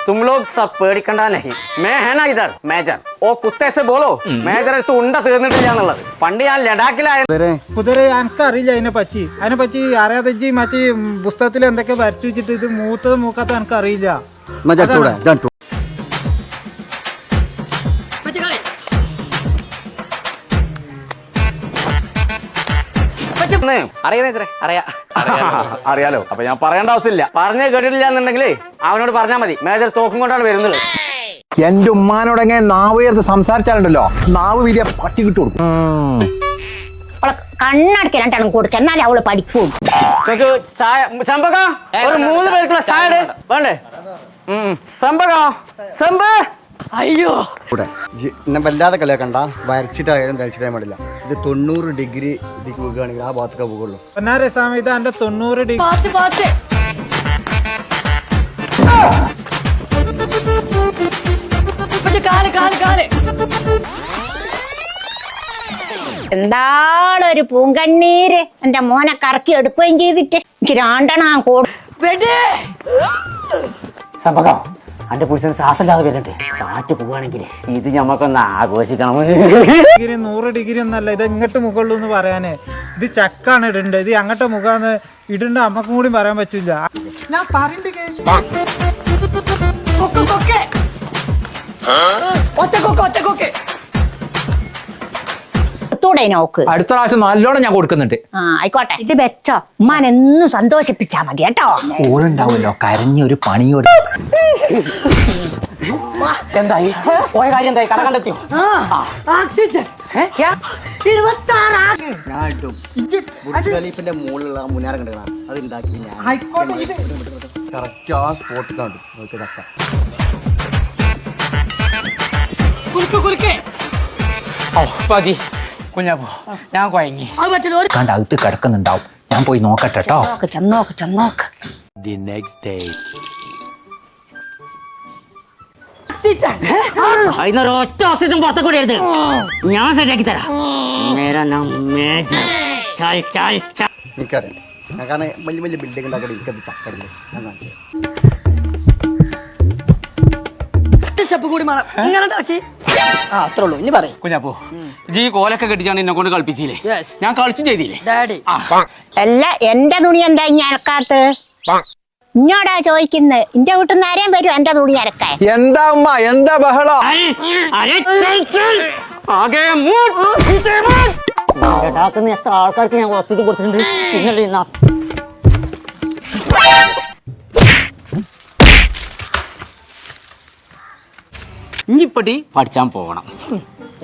तुम लोग सब പേടിക്കണ്ട नहीं मैं है ना इधर मेजर ओ कुत्ते से बोलो मेजर അടുത്ത് ഉണ്ട തീർന്നിട്ടില്ലാന്നുള്ളത് പണ്ട് ഞാൻ ലഡാക്കിലായിരുന്നു കുതിരെ എനിക്ക് അറിയില്ല അതിനെപ്പറ്റി അറിയാതെ മറ്റേ പുസ്തകത്തിൽ എന്തൊക്കെ വരച്ചു വെച്ചിട്ട് ഇത് മൂത്തത് മൂക്കാത്ത എനിക്ക് അറിയില്ല അറിയാലോ അപ്പൊ ഞാൻ പറയേണ്ട ആവശ്യമില്ല പറഞ്ഞു കേട്ടിട്ടില്ല എന്നുണ്ടെങ്കിൽ അവനോട് പറഞ്ഞാൽ മതി മേജർ തോക്കും കൊണ്ടാണ് വരുന്നത് എന്റെ ഉമ്മാനോടെങ്ങനെ നാവ് ഉയർത്ത് സംസാരിച്ചാലുണ്ടല്ലോ നാവ് വീതിയ പട്ടി കിട്ടു കൊടുക്കും കണ്ണടക്കി രണ്ടെണ്ണം കൊടുക്ക എന്നാലേ അവള് പഠിക്കും ചമ്പക ഒരു 3 പേർക്കുള്ള ചായ വേണ്ടേ അയ്യോ എന്നെ വല്ലാതെ കളിയാക്കണ്ട വരച്ചിട്ടായാലും തളിച്ചിട്ടാൻ പാടില്ല ഇത് 90 ഡിഗ്രി ഇതിക്ക് പോകുകയാണെങ്കിൽ ആ ഭാഗത്തൊക്കെ പോകുള്ളൂ ഇത് എന്റെ 90 ഡിഗ്രി എന്താളൊരു പൂങ്കണ്ണീര് എന്റെ മോനെ കറക്കി എടുക്കുകയും ചെയ്തിട്ട് എനിക്ക് രണ്ടെണ്ണ ചമ്പക അന്റെ പുരുഷന് ശ്വാസമില്ലാതെ വരട്ടെ കാറ്റ് പോവുകയാണെങ്കിൽ ഇത് ഞമ്മക്കൊന്ന് ആഘോഷിക്കണം 100 ഡിഗ്രി ഒന്നല്ല ഇത് എങ്ങോട്ട് മുകളിൽ എന്ന് പറയാനേ ഇത് ചക്കാണ് ഇടണ്ടത് ഇത് അങ്ങോട്ട് മുഖാന്ന് ഇടണ്ട അമ്മക്കും കൂടി പറയാൻ പറ്റില്ല ഞാൻ നോക്ക് അടുത്ത പ്രാവശ്യം നല്ലോണം ഞാൻ കൊടുക്കുന്നുണ്ട് ആയിക്കോട്ടെ ഇത് വെച്ചോ ഉമ്മാനെന്നും സന്തോഷിപ്പിച്ചാ മതി കേട്ടോ ഓളുണ്ടാവുമല്ലോ കരഞ്ഞൊരു പണിയോട് എന്തായി പോയ കാര്യം എന്തായി കട കണ്ടെത്തിയോ ഖലീഫിന്റെ മുകളിലുള്ള മുനാരം കണ്ടു അത് ഉണ്ടാക്കി ഞാൻ കറക്റ്റ് ആ സ്പോട്ട് കണ്ടു മതി കുഞ്ഞാപ്പോ ഞാൻ കൊയങ്ങി കണ്ട് അകത്ത് കിടക്കുന്നുണ്ടാവും ഞാൻ പോയി നോക്കട്ടെ കേട്ടോ ചെന്നോക്ക് ഒറ്റ ഓക്സിജൻ പുറത്തു കൂടി എടുത്ത് ഞാൻ ശരിയാക്കി തരാം എനിക്കറിയാം ഞാൻ കാരണം വലിയ വലിയ ബിൽഡിംഗ് ഉണ്ടാക്കി എനിക്കത് ചക്കടില്ല ഞാൻ കാണിച്ചു അത്രേ ഉള്ളൂ ഇനി പറയും കുഞ്ഞാപ്പോ ജി കോലൊക്കെ കെട്ടിച്ചാണ് എന്നെ കൊണ്ട് കളിപ്പിച്ചില്ലേ ഞാൻ കളിച്ചും ചെയ്തില്ലേ ഡാഡി അല്ല എന്റെ തുണി എന്താ ഇനി അലക്കാത്ത് ഇന്നോടാ ചോദിക്കുന്നത് എന്റെ വീട്ടിൽ നിന്ന് ആരെയും വരും എന്റെ തുണി അലക്കാൻ എന്താ ഉമ്മ എന്താ ബഹളം എത്ര ആൾക്കാർക്ക് ഞാൻ ഓക്സിജൻ കൊടുത്തിട്ടുണ്ട് പിന്നല്ലേ ഇനിപ്പടി പഠിച്ചാൻ പോകണം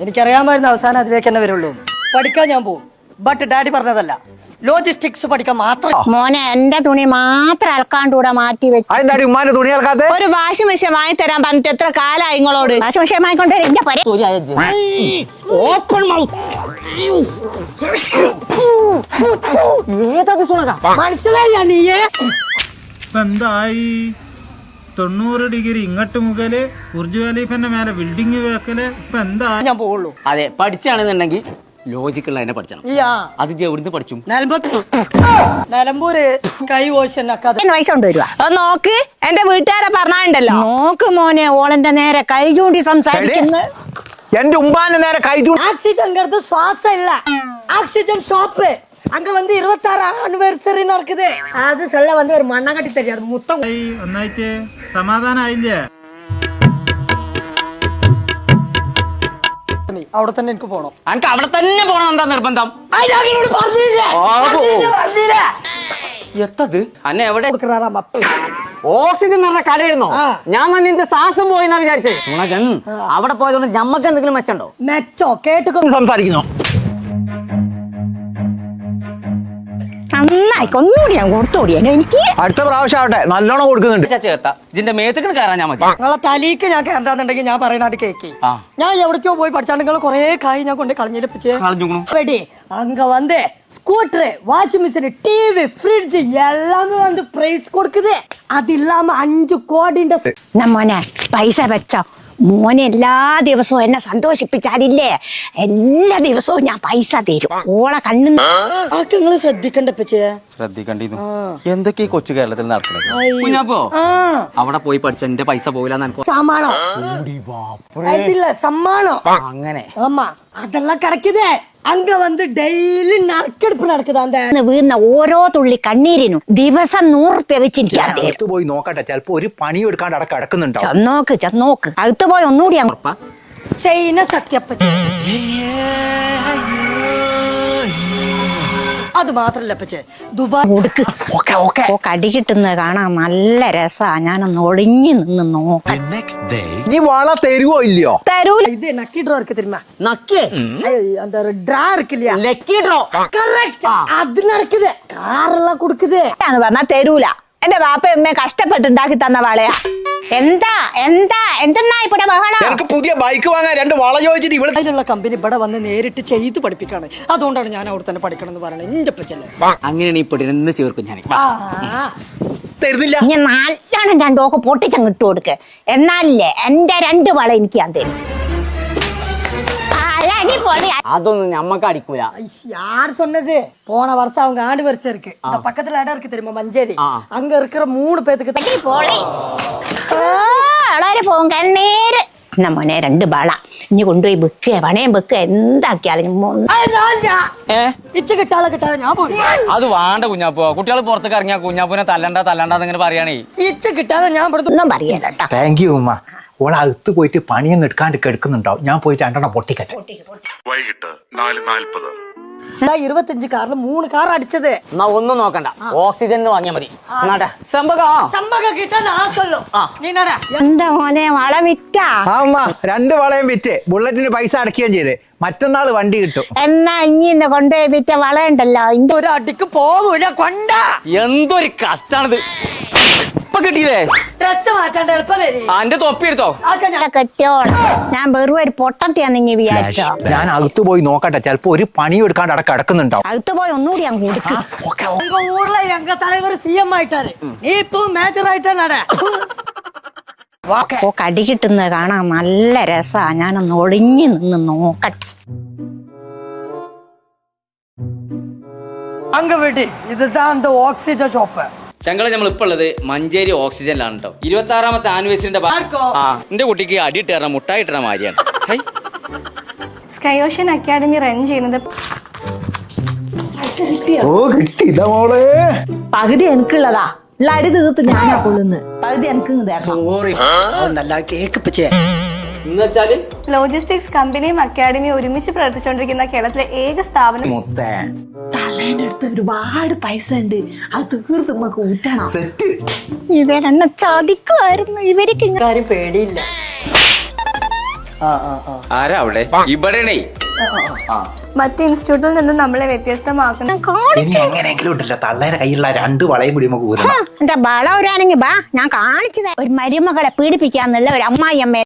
എനിക്കറിയാമായിരുന്നു അവസാനം അതിലേക്ക് തന്നെ വരുള്ളൂ പഠിക്കാൻ ഞാൻ പോകും ബട്ട് ഡാഡി പറഞ്ഞതല്ല ലോജിസ്റ്റിക്സ് പഠിക്കാൻ മാത്രം മോനെ എന്റെ തുണി മാത്രം അലക്കാണ്ടൂടെ മാറ്റി വെച്ചു അതിന്റെ ഉമ്മാന്റെ തുണി അലക്കാതെ ഒരു വാഷിംഗ് മെഷീൻ വാങ്ങി തരാൻ പറഞ്ഞിട്ട് എത്ര കാലായി നിങ്ങളോട് വാഷിംഗ് മെഷീൻ വാങ്ങിക്കൊണ്ടുവരും എന്റെ പര ഓപ്പൺ മൗത്ത് ഏതത് സുണക മനസ്സിലായില്ല നീയേ ഇപ്പൊ എന്തായി 90 ഡിഗ്രി ഇങ്ങോട്ട് മുകളില് ബുർജ് ഖലീഫിന്റെ മേലെ ബിൽഡിംഗ് വെക്കല് ഇപ്പൊ എന്താ ഞാൻ പോവുള്ളൂ അതെ പഠിച്ചാണെന്നുണ്ടെങ്കിൽ ലോജിക്കുള്ള തന്നെ പഠിച്ചണം അത് എവിടുന്ന് പഠിച്ചു നിലമ്പൂര് കൈ വോശക്കാതെ പൈസ കൊണ്ടുവരുവാ നോക്ക് എന്റെ വീട്ടുകാരെ പറഞ്ഞാണ്ടല്ലോ നോക്ക് മോനെ ഓളെന്റെ നേരെ കൈ ചൂണ്ടി സംസാരിക്കുന്നു എന്റെ ഉമ്മാന്റെ നേരെ കൈ ஆக்சிஜன்ங்கிறது சுவாசம் இல்ல ஆக்சிஜன் ஷாப்பு அங்க வந்து 26 ஆனிவர்சரி நடக்குது அது சொல்ல வந்து ஒரு மண்ணாங்கட்டி தெரியாது முத்தம் ഒന്നായിട്ട് സമാധാനായില്ലേ അവിടെ തന്നെ എനിക്ക് പോണം എനിക്ക് അവിടെ തന്നെ പോണം എന്താ നിർബന്ധം എത്തത് അന്നെ എവിടെ ഓക്സിജൻ നിറഞ്ഞ കടയിരുന്നോ ഞാൻ തന്നെ എന്റെ ശ്വാസം പോയിന്നാ വിചാരിച്ചേ ഗുണകൻ അവിടെ പോയതുകൊണ്ട് ഞമ്മക്ക് എന്തെങ്കിലും മെച്ചണ്ടോ മെച്ചോ കേട്ടുകോ സംസാരിക്കുന്നു നന്നായിക്കോ ഒന്നുകൂടി ഞാൻ കൊടുത്തോടിയാ എനിക്ക് അടുത്ത പ്രാവശ്യം ആവട്ടെ നല്ലോണം കൊടുക്കുന്നുണ്ട് ചേർത്ത ഇതിന്റെ മേത്തുകൾ കയറാൻ ഞാൻ മതി നിങ്ങളെ തലീക്ക് ഞാൻ കയറാന്നുണ്ടെങ്കിൽ ഞാൻ പറയണാട്ട് കേക്ക് ഞാൻ എവിടേക്കോ പോയി പഠിച്ചാണ്ട് നിങ്ങൾ കൊറേ കായ് ഞാൻ കൊണ്ട് കളഞ്ഞിപ്പിച്ചേ அங்க வந்து scooter washing machine TV fridge எல்லாமே வந்து பிரைஸ் கொடுக்குது அது இல்லாம 5 கோடி മോനെ പൈസ വെച്ചോ മോനെ എല്ലാ ദിവസവും എന്നെ സന്തോഷിപ്പിച്ചാലില്ലേ എല്ലാ ദിവസവും ഞാൻ പൈസ തരും. ഓളെ കണ്ണു ആക്കെ നിങ്ങള് ശ്രദ്ധിക്കണ്ട പച്ചേ. ശ്രദ്ധിക്കണ്ടിരുന്നു എന്തൊക്കെ ഈ കൊച്ചു കേരളത്തിൽ നടക്കുന്നത് കുഞ്ഞാപ്പോ അവിടെ പോയി പഠിച്ച എന്റെ പൈസ പോകില്ലെന്ന് എനിക്ക് സമ്മാനം ഇതില്ല സമ്മാനം അങ്ങനെ ஆமா அதெல்லாம் கிடைக்குதே. அங்க வந்து டெய்லி நறுக்கெடுப்பு நடக்குது. அந்த വീഴുന്ന ഓരോ തുള്ളി കണ്ണീരിനും ദിവസം 100 രൂപ വെച്ചിരിക്കാൻ തരും. അകത്ത് പോയി നോക്കട്ടെ, ചിലപ്പോ ഒരു പണിയും എടുക്കാണ്ട് അവിടെ കിടക്കുന്നുണ്ടോ. ചെന്നോക്ക് അകത്ത് പോയി ഒന്നുകൂടി അങ്ങ് செய்யின சத்தியப்பச்சி. അത് മാത്രല്ല പച്ചേ ദുബായ് കൊടുക്ക് അടി കിട്ടുന്നത് കാണാൻ നല്ല രസാ. ഞാനൊന്ന് ഒളിഞ്ഞു നിന്ന് നോക്കാം. നീ വള തരുവോ ഇല്ലയോ? തരൂല. இது நக்கி ட்ரா இருக்கு தெரியுமா? നക്കേ அந்த ட்ரா இருக்கு இல்லையா? Lucky draw correct. அது நடக்குது. காரெல்லாம் கொடுக்குது. പറഞ്ഞാ തരൂല. എന്റെ വാപ്പയമ്മ കഷ്ടപ്പെട്ടുണ്ടാക്കി തന്ന വളയാ. എന്തെന്നാ ഇവിടെ ബഹളം? എനിക്ക് പുതിയ ബൈക്ക് വാങ്ങാൻ 2 വള ചോദിച്ചിട്ട് ഇവിടെ അതിലുള്ള കമ്പനി ഇവിടെ വന്ന് നേരിട്ട് ചെയ്ത് പഠിപ്പിക്കാണ്. അതുകൊണ്ടാണ് ഞാൻ അവിടെ തന്നെ പഠിക്കണം എന്ന് പറയുന്നത്. എന്റെ പച്ചല്ലേ അങ്ങനെയാണ് ഈ പെടിനെ ചേർക്കും ഞാൻ തരുന്നില്ല. ഞാൻ നല്ലോണം 2 ഓക്ക് പൊട്ടിച്ചങ്ങ് ഇട്ട് കൊടുക്ക്. എന്നാലേ എന്റെ 2 വള എനിക്ക് ഞാൻ തരും. അതൊന്നും ഞമ്മക്ക് അടിക്കൂല. யார் சொன்னது? போன வருஷம் அவங்க ஆனிவர்சரி இருக்கு. இந்த பக்கத்துல இடம் இருக்கு தெரியுமா? மஞ்சேரி. அங்க இருக்கிற 3 பேத்துக்கு വളരെ പോകും കണ്ണീര്. എന്നാ മോനെ 2 വള ഇനി കൊണ്ടുപോയി വെക്കുക, പണയം വെക്കുക, എന്താക്കിയാലും ഇച്ച കിട്ടാതെ കിട്ടാതെ ഞാൻ പോയി. അത് വേണ്ട കുഞ്ഞാപ്പോ. കുട്ടികൾ പുറത്തേക്ക് ഇറങ്ങിയാ കുഞ്ഞാപ്പൂനെ തല്ലണ്ടെന്ന് പറയാണേ. ഇച്ച കിട്ടാതെ ഞാൻ ഒന്നും പറയല്ലോ. താങ്ക് യു ഉമ്മ. ഓള അകത്ത് പോയിട്ട് പണിയൊന്നും എടുക്കാണ്ട് കിടക്കുന്നുണ്ടാവും. ഞാൻ പോയിട്ട് 2 പൊട്ടിക്കട്ടെ. വൈകിട്ട് 4:40. 25 കാറിൽ 3 കാർ അടിച്ചത്. എന്നാ ഒന്നും നോക്കണ്ട, ഓക്സിജൻ വാങ്ങിയാ മതി. സമ്പക കിട്ടാൻ ആ സൊല്ലോ. നീ നടാ. എന്താ മോനെ വള വിറ്റാ? ആ ഉമ്മ 2 വളയും വിറ്റ് ബുള്ളറ്റിന് പൈസ അടക്കുകയും ചെയ്ത്. മറ്റന്നാൾ വണ്ടി കിട്ടും. എന്നാ ഇനി ഇന്ന് കൊണ്ടുപോയി വിറ്റ വള ഉണ്ടല്ലോ, ഒരു അടിക്ക് പോകൂല കൊണ്ട. എന്തൊരു കഷ്ടാണിത്. ഇപ്പൊ കിട്ടിയില്ലേ? ഡ്രസ് മാറ്റാണ്ട് എളുപ്പം വരും. എന്റെ തൊപ്പി എടുത്തോ. കെട്ടിയോളാം. ഞാൻ വെറും ഒരു പൊട്ടത്തിയാന്ന് വിചാരിച്ചോ? ഞാൻ അകത്ത് പോയി നോക്കട്ടെ, ചിലപ്പോ ഒരു പണിയും എടുക്കാണ്ട് അവിടെ കിടക്കുന്നുണ്ടാവും. അകത്ത് പോയി ഒന്നുകൂടി അങ്ങ് കൊടുക്കും. எங்க ஊர்ல எங்க தலைவர் சிஎம் ஆயிட்டாரு. நீ இப்போ மேஜர் ஆயிட்டா நட. അടി കിട്ടുന്നത് കാണാൻ നല്ല രസാ. ഞാനൊന്ന് ഒളിഞ്ഞു നിന്ന് നോക്കട്ടെ. அங்க விடு. இதுதான் அந்த ஆக்சிஜன் ஷாப். ചങ്കള നമ്മൾ ഇപ്പൊ ഉള്ളത് മഞ്ചേരി ഓക്സിജനിലാണ് കേട്ടോ. 26ാമത്തെ ആനിവേഴ്സറിന്റെ എന്റെ കുട്ടിക്ക് അടിയിട്ടേറ മുട്ടായിട്ടേറ മാതിരിയാണ്. സ്കൈ ഓഷ്യൻ അക്കാഡമി റൺ ചെയ്യുന്നത് ഓ കിട്ടി മോളെ. പകുതി എനിക്കുള്ളതാ. ഉള്ള അടി തീർത്ത് ഞാനാ കൊള്ളുന്നു. പകുതി എനിക്ക് நல்லா கேக்கு பச்சே. എന്നുവെച്ചാല് ലോജിസ്റ്റിക്സ് കമ്പനിയും അക്കാഡമിയും ഒരുമിച്ച് പ്രവർത്തിച്ചുകൊണ്ടിരിക്കുന്ന കേരളത്തിലെ ഏക സ്ഥാപനം. തലേനെടുത്ത് ഒരുപാട് പൈസ ഉണ്ട്. അത് തീർത്ത് നമുക്ക് ഊറ്റണം. സെറ്റ്. ഇവരെന്നെ ചതിക്കുമായിരുന്നു. ഇവർക്ക് കാര്യം പേടിയില്ല. ആരാ അവിടെ? ഇവിടെയാണേ. മറ്റ് ഇൻസ്റ്റിറ്റ്യൂട്ടിൽ നിന്ന് നമ്മളെ വ്യത്യസ്തമാക്കുന്ന ഇനി എങ്ങനെയെങ്കിലും ഉണ്ടല്ലോ തള്ളേരെ കയ്യിലുള്ള 2 വളയും കൂടി നമുക്ക് ഊരണം. എന്റെ ബള ഒരാണെങ്കിൽ ബാ, ഞാൻ കാണിച്ചത്. ഒരു മരുമകളെ പീഡിപ്പിക്കാന്നുള്ള ഒരു അമ്മായി അമ്മ